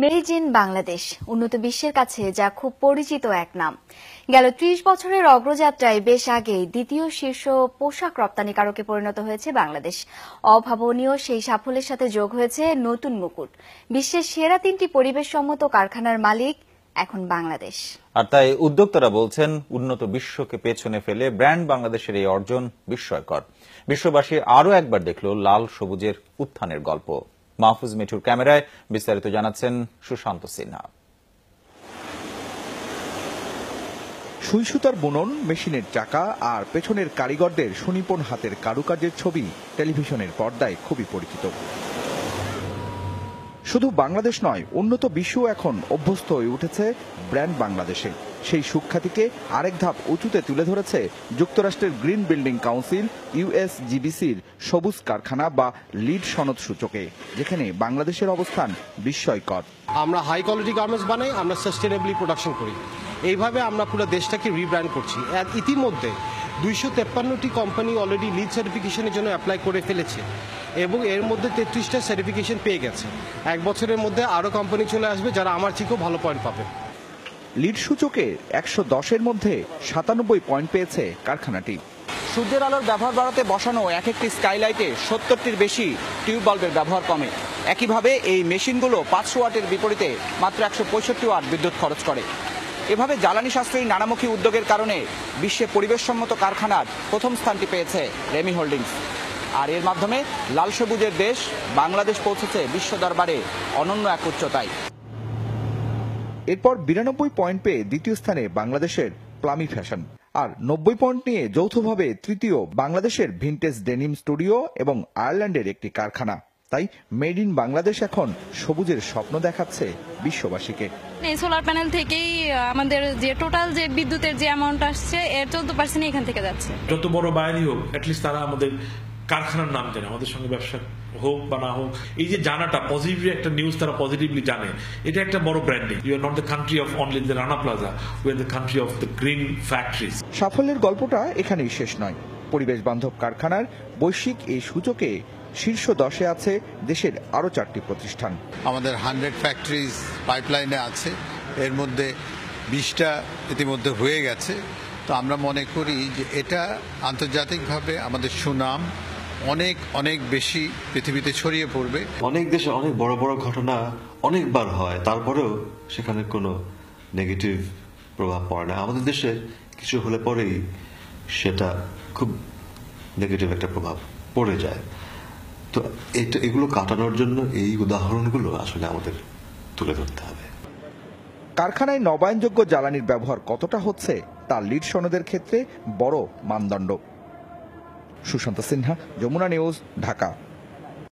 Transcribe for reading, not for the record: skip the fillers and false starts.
Made in Bangladesh উন্নত বিশ্বের কাছে যা খুব পরিচিত এক নাম। গেল ৩০ বছরের অগ্রযাত্রায় বেশ আগেই দ্বিতীয় শীর্ষ পোশাক রপ্তানিকারকে পরিণত হয়েছে বাংলাদেশ। অভাবনীয় সেই সাফল্যের সাথে যোগ হয়েছে নতুন মুকুট। বিশ্বের সেরা ৩টি পরিবেশসম্মত কারখানার মালিক এখন বাংলাদেশ। আর তাই উদ্যোক্তারা বলছেন, উন্নত বিশ্বকে পেছনে ফেলে ব্র্যান্ড বাংলাদেশের এই অর্জন বিস্ময়কর। বিশ্ববাসী আরও একবার দেখল লাল সবুজের উত্থানের গল্প। মাহফুজ মিঠুর ক্যামেরায় বিস্তারিত জানাচ্ছেন সুশান্ত সিনহা। সুই সুতার বুনন, মেশিনের চাকা আর পেছনের কারিগরদের সুনিপুণ হাতের কারুকার্যের ছবি টেলিভিশনের পর্দায় খুবই পরিচিত। শুধু বাংলাদেশ নয়, উন্নত বিশ্ব এখন অভ্যস্ত হয়ে উঠেছে ব্র্যান্ড বাংলাদেশে। সেই সুখ্যাতিকে আরেক ধাপ উঁচুতে তুলে ধরেছে যুক্তরাষ্ট্রের গ্রিন বিল্ডিং কাউন্সিল USGBCর সবুজ কারখানা বা লিড সনদ সূচকে, যেখানে বাংলাদেশের অবস্থান বিস্ময়কর। আমরা হাই কোয়ালিটি গার্মেন্টস বানাই, আমরা সাস্টেনেবলি প্রোডাকশন করি। এইভাবে আমরা পুরো দেশটাকে রিব্র্যান্ড করছি। আর ইতিমধ্যে 253টি কোম্পানি অলরেডি লিড সার্টিফিকেশনের জন্য অ্যাপ্লাই করে ফেলেছে এবং এর মধ্যে 33টা সার্টিফিকেশন পেয়ে গেছে। এক বছরের মধ্যে আরও কোম্পানি চলে আসবে যারা আমার থেকেও ভালো পয়েন্ট পাবে। লিড সূচকে 110-এর মধ্যে 97 পয়েন্ট পেয়েছে কারখানাটি। সূর্যের আলোর ব্যবহার বাড়াতে বসানো এক একটি স্কাইলাইটে 70টির বেশি টিউব বাল্বের ব্যবহার কমে। একইভাবে এই মেশিনগুলো 500 ওয়াটের বিপরীতে মাত্র 165 ওয়াট বিদ্যুৎ খরচ করে। এভাবে জ্বালানি সাশ্রয়ী নানামুখী উদ্যোগের কারণে বিশ্বে পরিবেশসম্মত কারখানার প্রথম স্থানটি পেয়েছে রেমি হোল্ডিংস। আর এর মাধ্যমে লাল সবুজের দেশ বাংলাদেশ পৌঁছেছে বিশ্ব দরবারে অনন্য এক উচ্চতায়। এরপর 92 পয়েন্ট পেয়ে দ্বিতীয় স্থানে বাংলাদেশের প্লামি ফ্যাশন, আর 90 পয়েন্ট নিয়ে যৌথভাবে তৃতীয় বাংলাদেশের ভিনটেজ ডেনিম স্টুডিও এবং আয়ারল্যান্ডের একটি কারখানা। তাই মেড ইন বাংলাদেশ এখন সবুজের স্বপ্ন দেখাচ্ছে বিশ্ববাসীকে। এই সোলার প্যানেল থেকেই আমাদের যে টোটাল যে বিদ্যুতের যে অ্যামাউন্ট আসছে এর 14% এখান থেকে যাচ্ছে। যত বড় বায়ারই হোক, অ্যাটলিস্ট তারা আমাদের কারখানার নাম জানে, আমাদের সঙ্গে ব্যবসা হোক বা না হোক, এই যে জানাটা পজিটিভ একটা নিউজ তারা পজিটিভলি জানে, এটা একটা বড় branding. You are not the country of only the Rana Plaza, we are the country of the green factories. সাফল্যের গল্পটা এখানেই শেষ নয়। পরিবেশ বান্ধব কারখানার বৈশ্বিক এই সূচকে শীর্ষ 10-এ আছে দেশের আরো 4টি প্রতিষ্ঠান। আমাদের 100 ফ্যাক্টরিজ পাইপলাইনে আছে, এর মধ্যে 20টা ইতিমধ্যে হয়ে গেছে। তো আমরা মনে করি যে এটা আন্তর্জাতিকভাবে আমাদের সুনাম অনেক অনেক বেশি পৃথিবীতে ছড়িয়ে পড়বে। অনেক দেশে অনেক বড় বড় ঘটনা অনেকবার হয়, তারপরেও সেখানে কোনো নেগেটিভ প্রভাব পড়ে না। আমাদের দেশে কিছু হলে পরেই সেটা খুব নেগেটিভ একটা প্রভাব পড়ে যায়। তো এগুলো কাটানোর জন্য এই উদাহরণগুলো আসলে আমাদের তুলে ধরতে হবে। কারখানায় নবায়নযোগ্য জ্বালানির ব্যবহার কতটা হচ্ছে তা লিড সনদের ক্ষেত্রে বড় মানদণ্ড। সুশান্ত সিনহা, যমুনা নিউজ, ঢাকা।